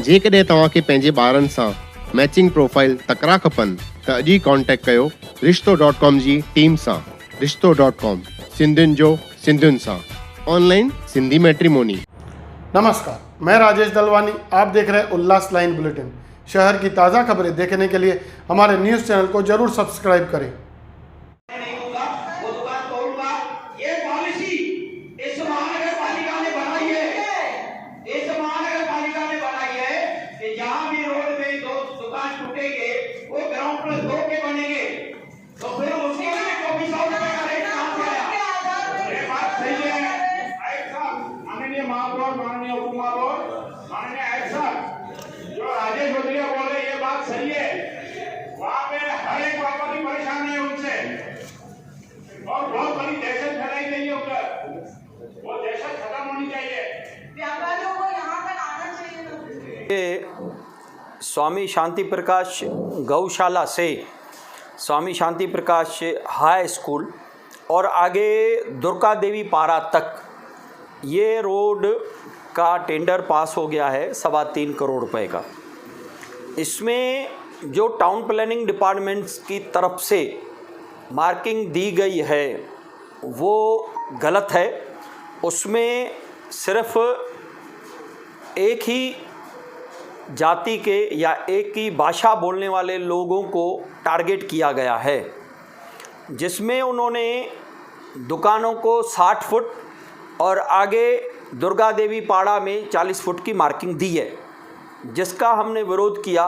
जेकॾहिं तव्हांखे पंहिंजे ॿारनि सां मैचिंग प्रोफाइल तकड़ा खपनि त अॼु ई कॉन्टेक्ट कयो रिश्तो.com जी टीम सां। रिश्तो.com, सिंधियुनि जो सिंधियुनि सां, ऑनलाइन सिंधी मैट्रिमोनी। नमस्कार, मैं राजेश दलवानी। आप देख रहे हैं उल्लास लाइन बुलेटिन। शहर की ताज़ा खबरें देखने के लिए हमारे न्यूज़ चैनल को जरूर सब्सक्राइब करें। और बहुत बड़ी दहशत फैलाई गई है उधर, वो दहशत खत्म होनी चाहिए। व्यापारियों को यहाँ पर आना चाहिए। स्वामी शांति प्रकाश गौशाला से स्वामी शांति प्रकाश हाई स्कूल और आगे दुर्गा देवी पारा तक ये रोड का टेंडर पास हो गया है 3.25 करोड़ रुपए का। इसमें जो टाउन प्लानिंग डिपार्टमेंट्स की तरफ से मार्किंग दी गई है वो गलत है। उसमें सिर्फ एक ही जाति के या एक ही भाषा बोलने वाले लोगों को टारगेट किया गया है, जिसमें उन्होंने दुकानों को 60 फुट और आगे दुर्गा देवी पाड़ा में 40 फुट की मार्किंग दी है, जिसका हमने विरोध किया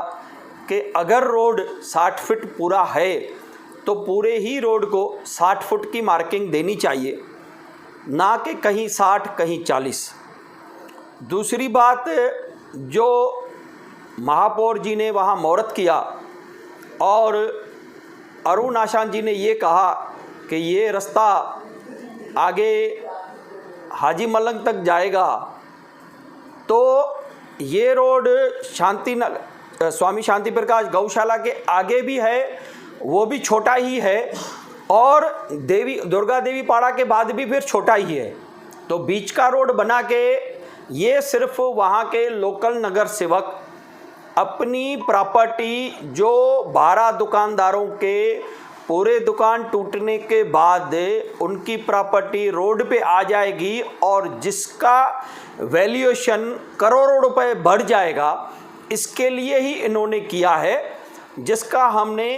कि अगर रोड 60 फुट पूरा है तो पूरे ही रोड को 60 फुट की मार्किंग देनी चाहिए, ना कि कहीं 60 कहीं 40। दूसरी बात, जो महापौर जी ने वहाँ मुहूर्त किया और अरुण आशान जी ने ये कहा कि ये रास्ता आगे हाजी मलंग तक जाएगा, तो ये रोड स्वामी शांति प्रकाश गौशाला के आगे भी है, वो भी छोटा ही है, और दुर्गा देवी पाड़ा के बाद भी फिर छोटा ही है। तो बीच का रोड बना के ये सिर्फ वहाँ के लोकल नगर सेवक अपनी प्रॉपर्टी जो 12 दुकानदारों के पूरे दुकान टूटने के बाद उनकी प्रॉपर्टी रोड पे आ जाएगी और जिसका वैल्यूएशन करोड़ों रुपए बढ़ जाएगा, इसके लिए ही इन्होंने किया है, जिसका हमने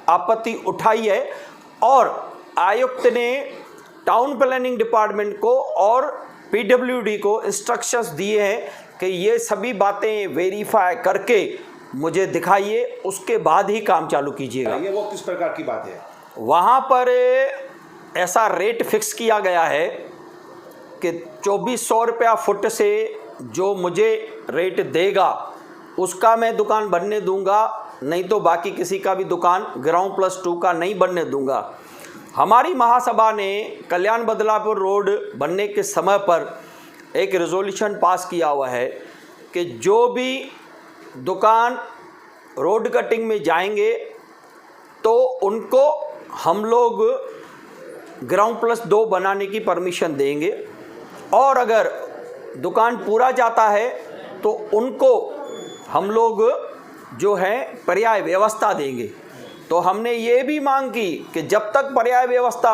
आपत्ति उठाई है। और आयुक्त ने टाउन प्लानिंग डिपार्टमेंट को और पीडब्ल्यूडी को इंस्ट्रक्शंस दिए हैं कि ये सभी बातें वेरीफाई करके मुझे दिखाइए, उसके बाद ही काम चालू कीजिएगा। ये वो किस प्रकार की बात है? वहाँ पर ऐसा रेट फिक्स किया गया है कि 2400 रुपया फुट से जो मुझे रेट देगा उसका मैं दुकान बनने दूंगा, नहीं तो बाकी किसी का भी दुकान ग्राउंड +2 का नहीं बनने दूंगा। हमारी महासभा ने कल्याण बदलापुर रोड बनने के समय पर एक रेजोल्यूशन पास किया हुआ है कि जो भी दुकान रोड कटिंग में जाएंगे तो उनको हम लोग ग्राउंड +2 बनाने की परमिशन देंगे, और अगर दुकान पूरा जाता है तो उनको हम लोग जो है पर्याय व्यवस्था देंगे। तो हमने ये भी मांग की कि जब तक पर्याय व्यवस्था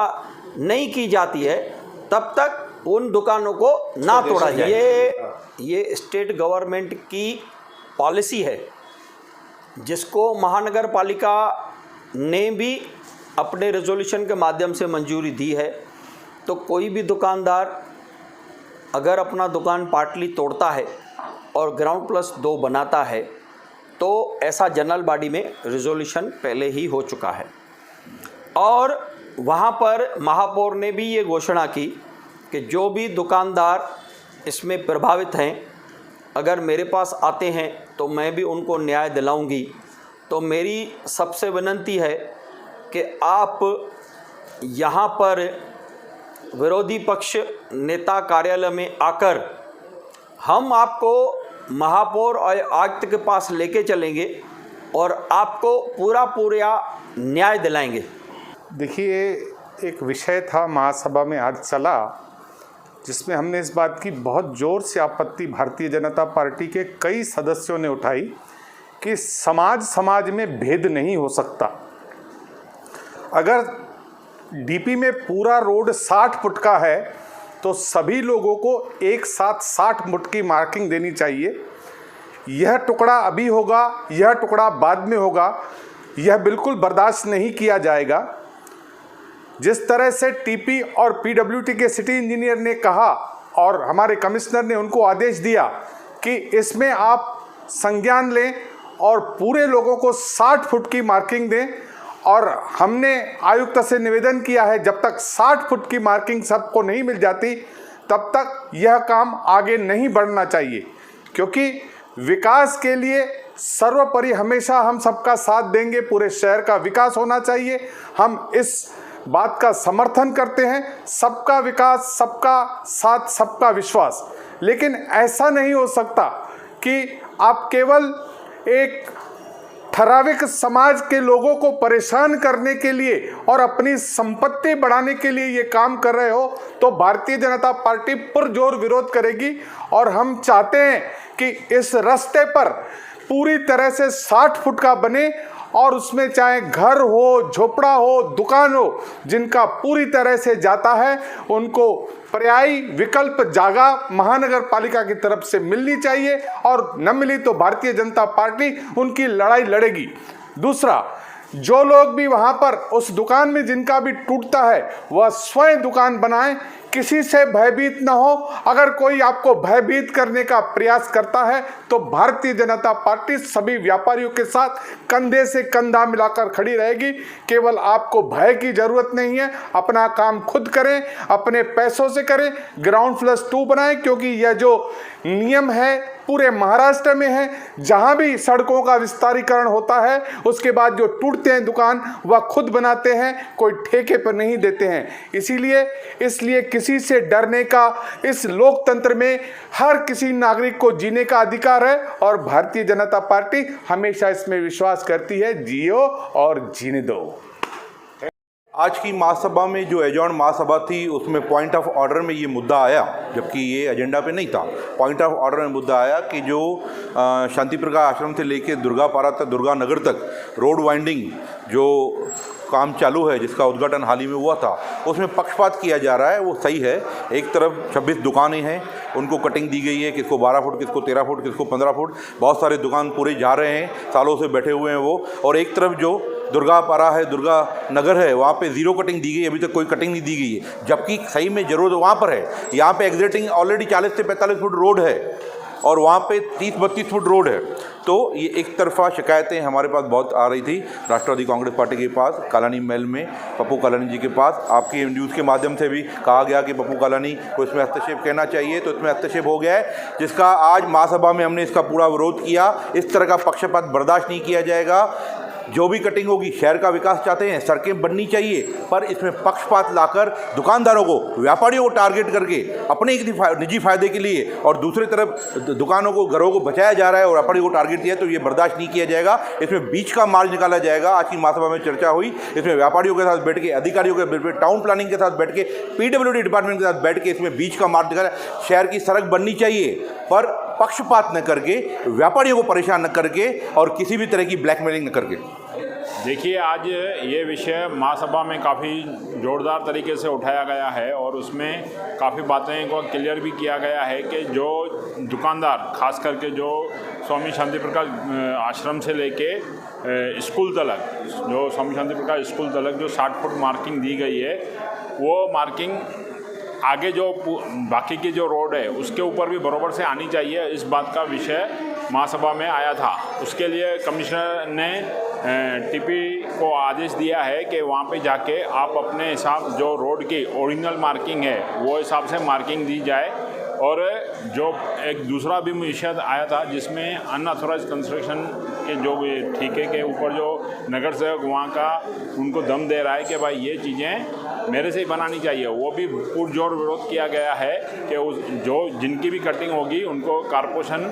नहीं की जाती है तब तक उन दुकानों को ना तोड़ा जाए। ये स्टेट गवर्नमेंट की पॉलिसी है, जिसको महानगर पालिका ने भी अपने रेजोल्यूशन के माध्यम से मंजूरी दी है। तो कोई भी दुकानदार अगर अपना दुकान पार्टली तोड़ता है और ग्राउंड +2 बनाता है तो ऐसा जनरल बॉडी में रिजोल्यूशन पहले ही हो चुका है। और वहाँ पर महापौर ने भी ये घोषणा की कि जो भी दुकानदार इसमें प्रभावित हैं, अगर मेरे पास आते हैं तो मैं भी उनको न्याय दिलाऊंगी। तो मेरी सबसे विनती है कि आप यहाँ पर विरोधी पक्ष नेता कार्यालय में आकर हम आपको महापौर और आयुक्त के पास लेके चलेंगे और आपको पूरा न्याय दिलाएंगे। देखिए, एक विषय था महासभा में आज चला जिसमें हमने इस बात की बहुत ज़ोर से आपत्ति भारतीय जनता पार्टी के कई सदस्यों ने उठाई कि समाज में भेद नहीं हो सकता। अगर डीपी में पूरा रोड 60 फुट का है तो सभी लोगों को एक साथ 60 फुट की मार्किंग देनी चाहिए। यह टुकड़ा अभी होगा, यह टुकड़ा बाद में होगा, यह बिल्कुल बर्दाश्त नहीं किया जाएगा। जिस तरह से टीपी और पीडब्ल्यूडी के सिटी इंजीनियर ने कहा और हमारे कमिश्नर ने उनको आदेश दिया कि इसमें आप संज्ञान लें और पूरे लोगों को 60 फुट की मार्किंग दें, और हमने आयुक्त से निवेदन किया है जब तक 60 फुट की मार्किंग सबको नहीं मिल जाती तब तक यह काम आगे नहीं बढ़ना चाहिए, क्योंकि विकास के लिए सर्वोपरि हमेशा हम सबका साथ देंगे। पूरे शहर का विकास होना चाहिए, हम इस बात का समर्थन करते हैं। सबका विकास, सबका साथ, सबका विश्वास। लेकिन ऐसा नहीं हो सकता कि आप केवल एक ठराविक समाज के लोगों को परेशान करने के लिए और अपनी संपत्ति बढ़ाने के लिए ये काम कर रहे हो। तो भारतीय जनता पार्टी पुरजोर विरोध करेगी और हम चाहते हैं कि इस रास्ते पर पूरी तरह से 60 फुट का बने और उसमें चाहे घर हो, झोपड़ा हो, दुकान हो, जिनका पूरी तरह से जाता है उनको पर्यायी विकल्प जगह महानगर पालिका की तरफ से मिलनी चाहिए, और न मिली तो भारतीय जनता पार्टी उनकी लड़ाई लड़ेगी। दूसरा, जो लोग भी वहां पर उस दुकान में जिनका भी टूटता है वह स्वयं दुकान बनाएं, किसी से भयभीत न हो। अगर कोई आपको भयभीत करने का प्रयास करता है तो भारतीय जनता पार्टी सभी व्यापारियों के साथ कंधे से कंधा मिलाकर खड़ी रहेगी। केवल आपको भय की जरूरत नहीं है, अपना काम खुद करें, अपने पैसों से करें, ग्राउंड+2 बनाएं, क्योंकि यह जो नियम है पूरे महाराष्ट्र में है। जहां भी सड़कों का विस्तारीकरण होता है उसके बाद जो टूटते हैं दुकान वह खुद बनाते हैं, कोई ठेके पर नहीं देते हैं। इसलिए किसी से डरने का इस लोकतंत्र में हर किसी नागरिक को जीने का अधिकार है, और भारतीय जनता पार्टी हमेशा इसमें विश्वास करती है, जियो और जीने दो। आज की महासभा में जो एजॉर्न महासभा थी उसमें पॉइंट ऑफ ऑर्डर में ये मुद्दा आया, जबकि ये एजेंडा पे नहीं था। पॉइंट ऑफ ऑर्डर में मुद्दा आया कि जो शांति प्रकाश आश्रम से लेके दुर्गापारा तक, दुर्गा नगर तक रोड वाइंडिंग जो काम चालू है, जिसका उद्घाटन हाल ही में हुआ था, उसमें पक्षपात किया जा रहा है। वो सही है। एक तरफ 26 दुकानें हैं, उनको कटिंग दी गई है, किसको 12 फुट, किसको 13 फुट, किसको 15 फुट। बहुत सारे दुकान पूरे जा रहे हैं, सालों से बैठे हुए हैं वो। और एक तरफ जो दुर्गापारा है, दुर्गा नगर है, वहाँ पे ज़ीरो कटिंग दी गई, अभी तक कोई कटिंग नहीं दी गई है, जबकि सही में ज़रूरत वहाँ पर है। यहाँ पे एग्जिटिंग ऑलरेडी 40 से 45 फुट रोड है और वहाँ पे 30-32 फुट रोड है। तो ये एक तरफा शिकायतें हमारे पास बहुत आ रही थी, राष्ट्रवादी कांग्रेस पार्टी के पास, कालानी महल में पप्पू कालानी जी के पास। आपके न्यूज़ के माध्यम से भी कहा गया कि पप्पू कालानी को इसमें हस्तक्षेप कहना चाहिए, तो इसमें हस्तक्षेप हो गया है, जिसका आज महासभा में हमने इसका पूरा विरोध किया। इस तरह का पक्षपात बर्दाश्त नहीं किया जाएगा। जो भी कटिंग होगी, शहर का विकास चाहते हैं, सड़कें बननी चाहिए, पर इसमें पक्षपात लाकर दुकानदारों को, व्यापारियों को टारगेट करके अपने एक निजी फायदे के लिए और दूसरी तरफ दुकानों को, घरों को बचाया जा रहा है और व्यापारियों को टारगेट दिया, तो ये बर्दाश्त नहीं किया जाएगा। इसमें बीच का मार्ग निकाला जाएगा। आज की महासभा में चर्चा हुई, इसमें व्यापारियों के साथ बैठ के, अधिकारियों के बैठ के, टाउन प्लानिंग के साथ बैठ के, पीडब्ल्यूडी डिपार्टमेंट के साथ बैठ के इसमें बीच का मार्ग निकाला। शहर की सड़क बननी चाहिए, पर पक्षपात न करके, व्यापारियों को परेशान न करके और किसी भी तरह की ब्लैकमेलिंग न करके। देखिए, आज ये विषय महासभा में काफ़ी जोरदार तरीके से उठाया गया है और उसमें काफ़ी बातें को क्लियर भी किया गया है कि जो दुकानदार, खास करके जो स्वामी शांति प्रकाश आश्रम से लेके स्कूल तलक, जो स्वामी शांति प्रकाश स्कूल तलक जो 60 फुट मार्किंग दी गई है, वो मार्किंग आगे जो बाकी की जो रोड है उसके ऊपर भी बराबर से आनी चाहिए। इस बात का विषय महासभा में आया था। उसके लिए कमिश्नर ने टीपी को आदेश दिया है कि वहाँ पे जाके आप अपने हिसाब, जो रोड की ओरिजिनल मार्किंग है वो हिसाब से मार्किंग दी जाए। और जो एक दूसरा भी विषय आया था जिसमें अनऑथोराइज कंस्ट्रक्शन के जो ये ठेके के ऊपर जो नगर सेवक वहाँ का उनको दम दे रहा है कि भाई ये चीज़ें मेरे से ही बनानी चाहिए, वो भी पुरजोर विरोध किया गया है कि उस जो जिनकी भी कटिंग होगी उनको कारपोरेशन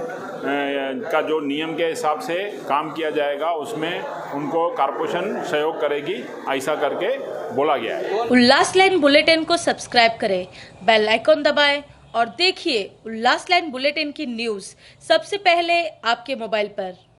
का जो नियम के हिसाब से काम किया जाएगा उसमें उनको कारपोरेशन सहयोग करेगी, ऐसा करके बोला गया है। उल्लास लाइन बुलेटिन को सब्सक्राइब करें, बेल आइकॉन दबाएं और देखिए उल्लास लाइन बुलेटिन की न्यूज़ सबसे पहले आपके मोबाइल पर।